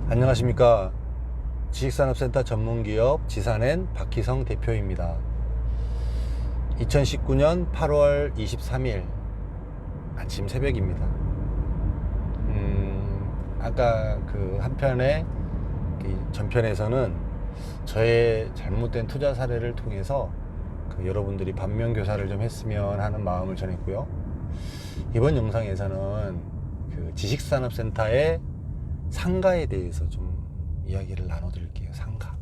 안녕하십니까. 지식산업센터 전문기업 지산엔 박희성 대표입니다. 2019년 8월 23일 아침 새벽입니다. 아까 그 한편의 전편에서는 저의 잘못된 투자 사례를 통해서 여러분들이 반면교사를 좀 했으면 하는 마음을 전했고요. 이번 영상에서는 그 지식산업센터의 상가에 대해서 좀 이야기를 나눠드릴게요. 상가.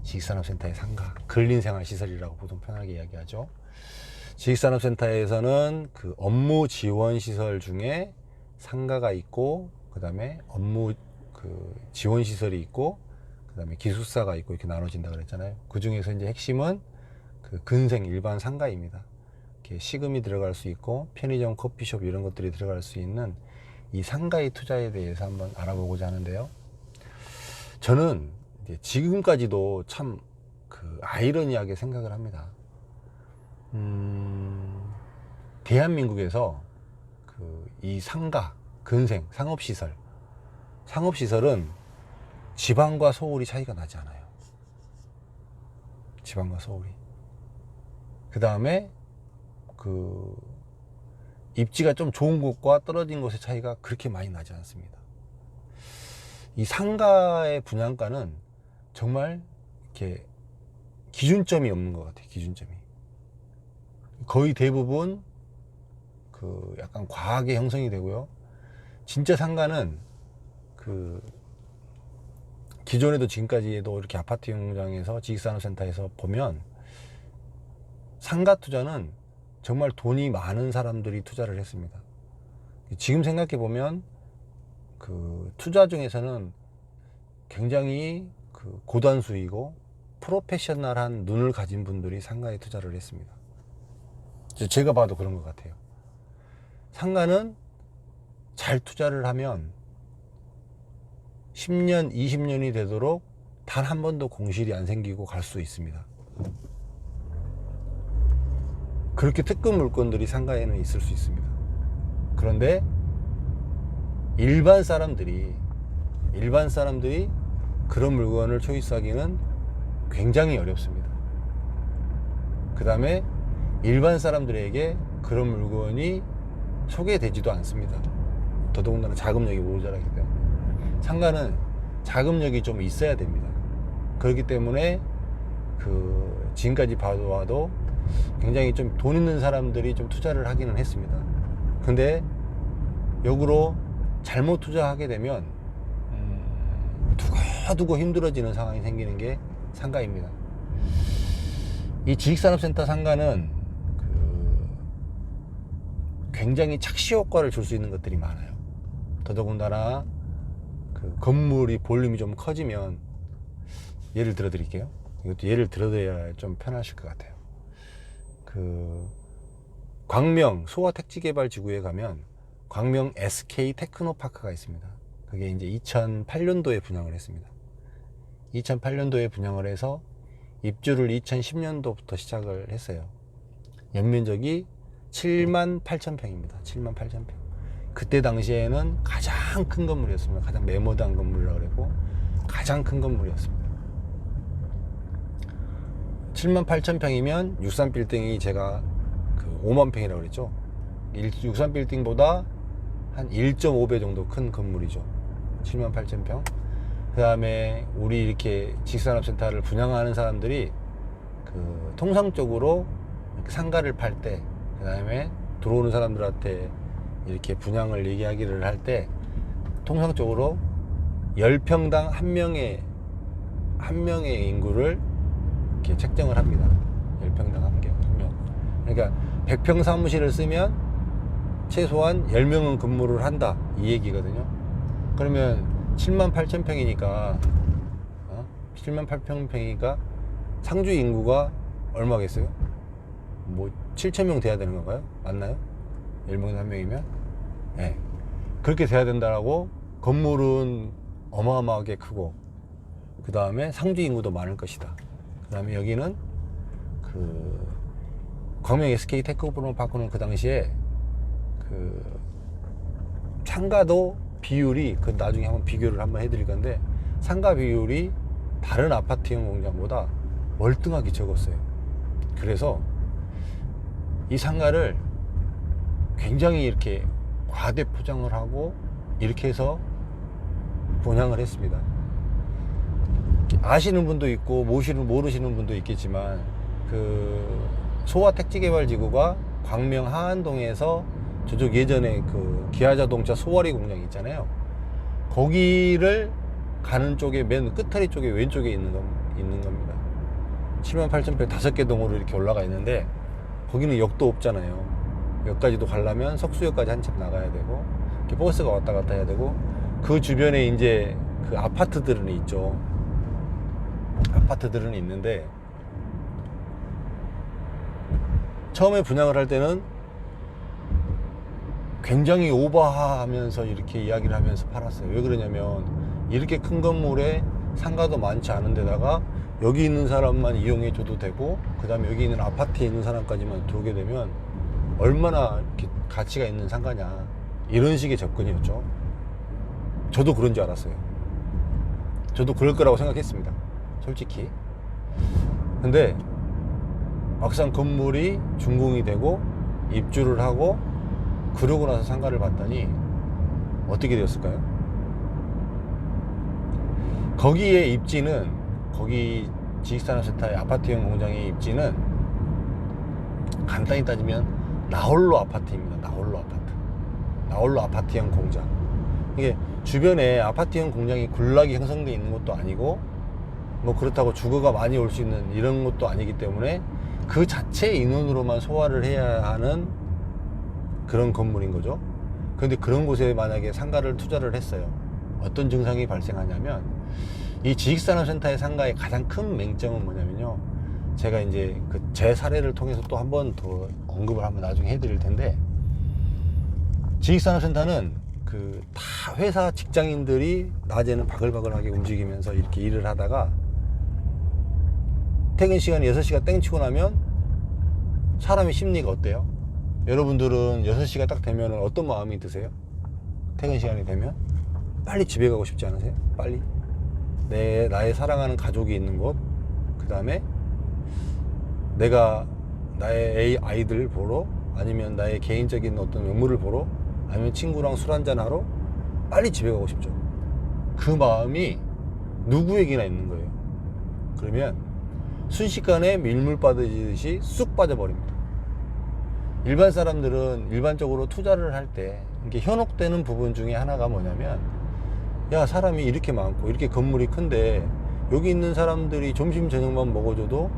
지식산업센터의 상가. 근린생활시설이라고 보통 편하게 이야기하죠. 지식산업센터에서는 그 업무 지원 시설 중에 상가가 있고, 그 다음에 업무 그 지원 시설이 있고, 그 다음에 기숙사가 있고 이렇게 나눠진다 그랬잖아요. 그 중에서 이제 핵심은 그 근생 일반 상가입니다. 이렇게 식음이 들어갈 수 있고, 편의점, 커피숍 이런 것들이 들어갈 수 있는 이 상가의 투자에 대해서 한번 알아보고자 하는데요. 저는 이제 지금까지도 참 그 아이러니하게 생각을 합니다. 대한민국에서 그 이 상가, 근생, 상업시설은 지방과 서울이 차이가 나지 않아요. 지방과 서울이. 그 다음에 그 입지가 좀 좋은 곳과 떨어진 곳의 차이가 그렇게 많이 나지 않습니다. 이 상가의 분양가는 정말 이렇게 기준점이 없는 것 같아요. 기준점이. 거의 대부분 그 약간 과하게 형성이 되고요. 진짜 상가는 그 기존에도 지금까지도 이렇게 아파트 용장에서 지식산업센터에서 보면 상가 투자는 정말 돈이 많은 사람들이 투자를 했습니다. 지금 생각해 보면 그 투자 중에서는 굉장히 그 고단수이고 프로페셔널한 눈을 가진 분들이 상가에 투자를 했습니다. 제가 봐도 그런 것 같아요. 상가는 잘 투자를 하면 10년, 20년이 되도록 단 한 번도 공실이 안 생기고 갈 수 있습니다. 그렇게 특급 물건들이 상가에는 있을 수 있습니다. 그런데 일반 사람들이 그런 물건을 초이스하기는 굉장히 어렵습니다. 그 다음에 일반 사람들에게 그런 물건이 소개되지도 않습니다. 더더군다나 자금력이 모자라기 때문에. 상가는 자금력이 좀 있어야 됩니다. 그렇기 때문에 그 지금까지 봐도 굉장히 좀 돈 있는 사람들이 좀 투자를 하기는 했습니다. 근데 역으로 잘못 투자하게 되면 두고두고 힘들어지는 상황이 생기는 게 상가입니다. 이 지식산업센터 상가는 그 굉장히 착시 효과를 줄 수 있는 것들이 많아요. 더더군다나 그 건물이 볼륨이 좀 커지면, 예를 들어 드릴게요. 이것도 예를 들어드려야 좀 편하실 것 같아요. 그 광명 소아택지개발지구에 가면 광명 SK 테크노파크가 있습니다. 그게 이제 2008년도에 분양을 했습니다. 2008년도에 분양을 해서 입주를 2010년도부터 시작을 했어요. 연면적이 78,000평입니다. 78,000평. 그때 당시에는 가장 큰 건물이었습니다. 가장 메모드한 건물이라고 그랬고 가장 큰 건물이었습니다. 78,000평이면 63빌딩이 제가 그 5만 평이라고 그랬죠. 63빌딩보다 한 1.5배 정도 큰 건물이죠. 78,000평. 그 다음에 우리 이렇게 지식산업센터를 분양하는 사람들이 그 통상적으로 상가를 팔 때, 그 다음에 들어오는 사람들한테 이렇게 분양을 얘기하기를 할 때 통상적으로 10평당 한 명의 인구를 이렇게 책정을 합니다. 10평당 한 명. 그러니까 100평 사무실을 쓰면 최소한 10명은 근무를 한다, 이 얘기거든요. 그러면 78,000평이니까 78,000평이니까 상주 인구가 얼마겠어요? 뭐 7,000명 돼야 되는 건가요? 맞나요? 10명에 한 명이면? 네. 그렇게 돼야 된다라고. 건물은 어마어마하게 크고, 그 다음에 상주 인구도 많을 것이다. 그 다음에 여기는 그 광명 SK 테크노파크는 그 당시에 그 상가도 비율이, 그 나중에 한번 비교를 한번 해드릴 건데, 상가 비율이 다른 아파트형 공장보다 월등하게 적었어요. 그래서 이 상가를 굉장히 이렇게 과대 포장을 하고 이렇게 해서 분양을 했습니다. 아시는 분도 있고 모르시는 분도 있겠지만, 그 소와택지개발지구가 광명 하안동에서 저쪽 예전에 그 기아자동차 소월이 공장 있잖아요. 거기를 가는 쪽에 맨 끝다리 쪽에 왼쪽에 있는 겁니다. 78,000평 5개 동으로 이렇게 올라가 있는데, 거기는 역도 없잖아요. 역까지도 가려면 석수역까지 한참 나가야 되고, 이렇게 버스가 왔다 갔다 해야 되고, 그 주변에 이제 그 아파트들은 있죠. 아파트들은 있는데, 처음에 분양을 할 때는 굉장히 오버하면서 이렇게 이야기를 하면서 팔았어요. 왜 그러냐면, 이렇게 큰 건물에 상가도 많지 않은 데다가 여기 있는 사람만 이용해 줘도 되고, 그 다음에 여기 있는 아파트에 있는 사람까지만 들어오게 되면 얼마나 이렇게 가치가 있는 상가냐, 이런 식의 접근이었죠. 저도 그런 줄 알았어요. 저도 그럴 거라고 생각했습니다, 솔직히. 근데 막상 건물이 준공이 되고 입주를 하고 그러고 나서 상가를 봤더니 어떻게 되었을까요? 거기에 입지는, 거기 지식산업센터의 아파트형 공장의 입지는 간단히 따지면 나홀로 아파트입니다. 나홀로 아파트형 공장. 이게 주변에 아파트형 공장이 군락이 형성되어 있는 것도 아니고, 뭐 그렇다고 주거가 많이 올 수 있는 이런 것도 아니기 때문에 그 자체의 인원으로만 소화를 해야 하는 그런 건물인 거죠. 그런데 그런 곳에 만약에 상가를 투자를 했어요. 어떤 증상이 발생하냐면, 이 지식산업센터의 상가의 가장 큰 맹점은 뭐냐면요, 제가 이제 그 제 사례를 통해서 또 한 번 더 언급을 한번 나중에 해드릴 텐데, 지식산업센터는 그 다 회사 직장인들이 낮에는 바글바글하게 움직이면서 이렇게 일을 하다가 퇴근 시간이 6시가 땡치고 나면 사람의 심리가 어때요? 여러분들은 6시가 딱 되면 어떤 마음이 드세요? 퇴근 시간이 되면 빨리 집에 가고 싶지 않으세요? 빨리 나의 사랑하는 가족이 있는 곳, 그 다음에 내가 나의 아이들 보러, 아니면 나의 개인적인 어떤 의무를 보러, 아니면 친구랑 술 한잔하러 빨리 집에 가고 싶죠. 그 마음이 누구에게나 있는 거예요. 그러면 순식간에 밀물 빠지듯이 쑥 빠져버립니다. 일반 사람들은 일반적으로 투자를 할 때 이렇게 현혹되는 부분 중에 하나가 뭐냐면, 야, 사람이 이렇게 많고 이렇게 건물이 큰데 여기 있는 사람들이 점심 저녁만 먹어줘도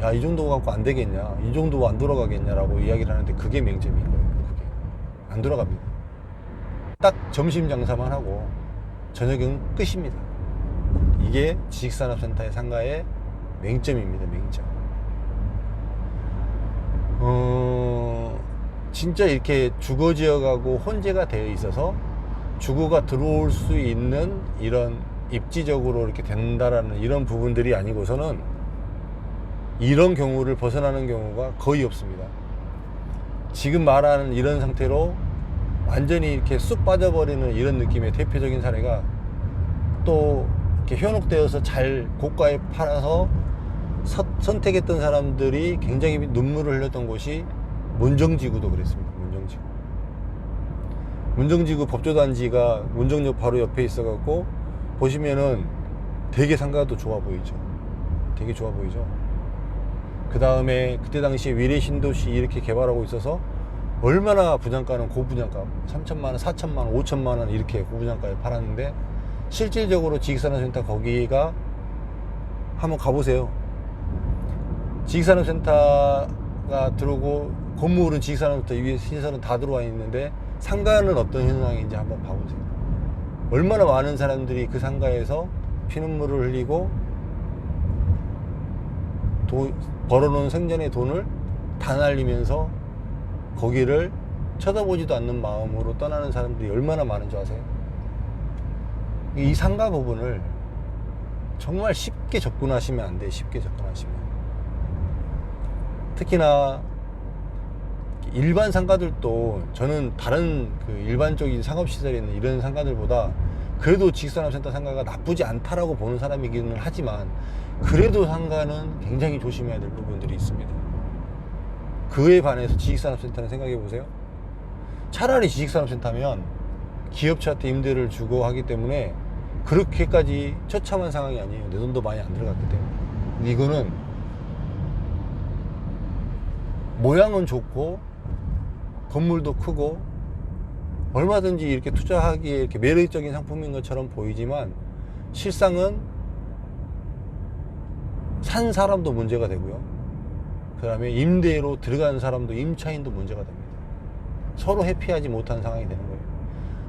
야, 이 정도 갖고 안 되겠냐, 이 정도 안 돌아가겠냐라고 이야기를 하는데, 그게 맹점인 거예요. 그게 안 돌아갑니다. 딱 점심 장사만 하고 저녁은 끝입니다. 이게 지식산업센터의 상가의 맹점입니다. 맹점. 진짜 이렇게 주거지역하고 혼재가 되어 있어서 주거가 들어올 수 있는 이런 입지적으로 이렇게 된다라는 이런 부분들이 아니고서는 이런 경우를 벗어나는 경우가 거의 없습니다. 지금 말하는 이런 상태로 완전히 이렇게 쑥 빠져버리는 이런 느낌의 대표적인 사례가, 또 이렇게 현혹되어서 잘 고가에 팔아서 선택했던 사람들이 굉장히 눈물을 흘렸던 곳이 문정지구도 그랬습니다. 문정지구 법조단지가 문정역 바로 옆에 있어갖고 보시면은 되게 상가도 좋아 보이죠. 되게 좋아 보이죠. 그 다음에 그때 당시에 위례신도시 이렇게 개발하고 있어서 얼마나 분양가는 고분양가 3천만원, 4천만원, 5천만원 이렇게 고분양가에 팔았는데, 실질적으로 지식산업센터 거기가 한번 가보세요. 지식산업센터가 들어오고 건물은 지식산업센터 위에 시설은 다 들어와 있는데 상가는 어떤 현상인지 한번 봐보세요. 얼마나 많은 사람들이 그 상가에서 피눈물을 흘리고 벌어놓은 생전의 돈을 다 날리면서 거기를 쳐다보지도 않는 마음으로 떠나는 사람들이 얼마나 많은 줄 아세요? 이 상가 부분을 정말 쉽게 접근하시면 안 돼요. 쉽게 접근하시면. 특히나 일반 상가들도 저는 다른 그 일반적인 상업시설에 있는 이런 상가들보다 그래도 지식산업센터 상가가 나쁘지 않다라고 보는 사람이기는 하지만 그래도 상가는 굉장히 조심해야 될 부분들이 있습니다. 그에 반해서 지식산업센터는 생각해 보세요. 차라리 지식산업센터면 기업체한테 임대를 주고 하기 때문에 그렇게까지 처참한 상황이 아니에요. 내 돈도 많이 안 들어갔기 때문에. 근데 이거는 모양은 좋고 건물도 크고 얼마든지 이렇게 투자하기에 이렇게 매력적인 상품인 것처럼 보이지만 실상은 산 사람도 문제가 되고요. 그 다음에 임대로 들어가는 사람도 임차인도 문제가 됩니다. 서로 회피하지 못한 상황이 되는 거예요.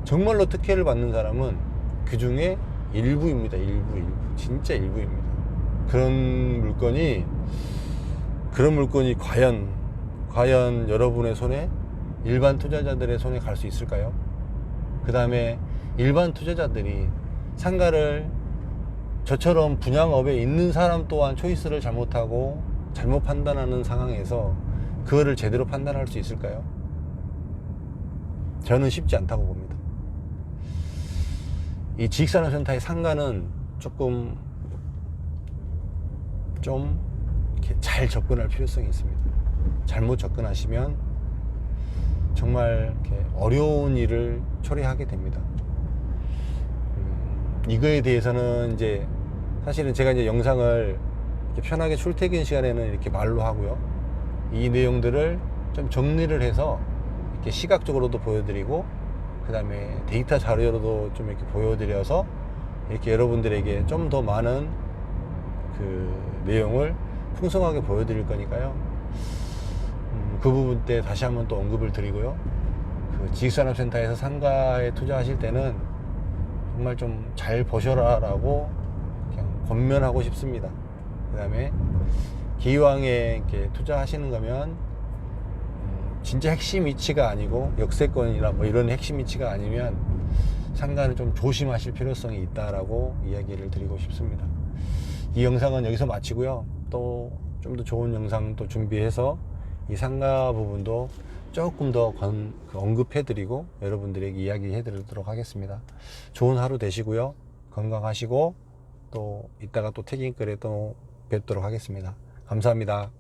정말로 특혜를 받는 사람은 그 중에 일부입니다. 일부. 진짜 일부입니다. 그런 물건이 과연 여러분의 손에, 일반 투자자들의 손에 갈 수 있을까요? 그 다음에 일반 투자자들이 상가를 저처럼 분양업에 있는 사람 또한 초이스를 잘못하고 잘못 판단하는 상황에서 그거를 제대로 판단할 수 있을까요? 저는 쉽지 않다고 봅니다. 이 지식산업센터의 상가는 조금 좀 이렇게 잘 접근할 필요성이 있습니다. 잘못 접근하시면 정말 이렇게 어려운 일을 초래하게 됩니다. 이거에 대해서는 이제 사실은 제가 이제 영상을 이렇게 편하게 출퇴근 시간에는 이렇게 말로 하고요. 이 내용들을 좀 정리를 해서 이렇게 시각적으로도 보여드리고, 그 다음에 데이터 자료로도 좀 이렇게 보여드려서 이렇게 여러분들에게 좀 더 많은 그 내용을 풍성하게 보여드릴 거니까요. 그 부분 때 다시 한번 또 언급을 드리고요. 그 지식산업센터에서 상가에 투자하실 때는 정말 좀 잘 보셔라 라고 그냥 권면하고 싶습니다. 그 다음에 기왕에 이렇게 투자하시는 거면 진짜 핵심 위치가 아니고 역세권이나 뭐 이런 핵심 위치가 아니면 상가는 좀 조심하실 필요성이 있다라고 이야기를 드리고 싶습니다. 이 영상은 여기서 마치고요. 또 좀 더 좋은 영상 또 준비해서 이 상가 부분도 조금 더 언급해 드리고 여러분들에게 이야기해 드리도록 하겠습니다. 좋은 하루 되시고요. 건강하시고 또 이따가 또 태깅글에 또 뵙도록 하겠습니다. 감사합니다.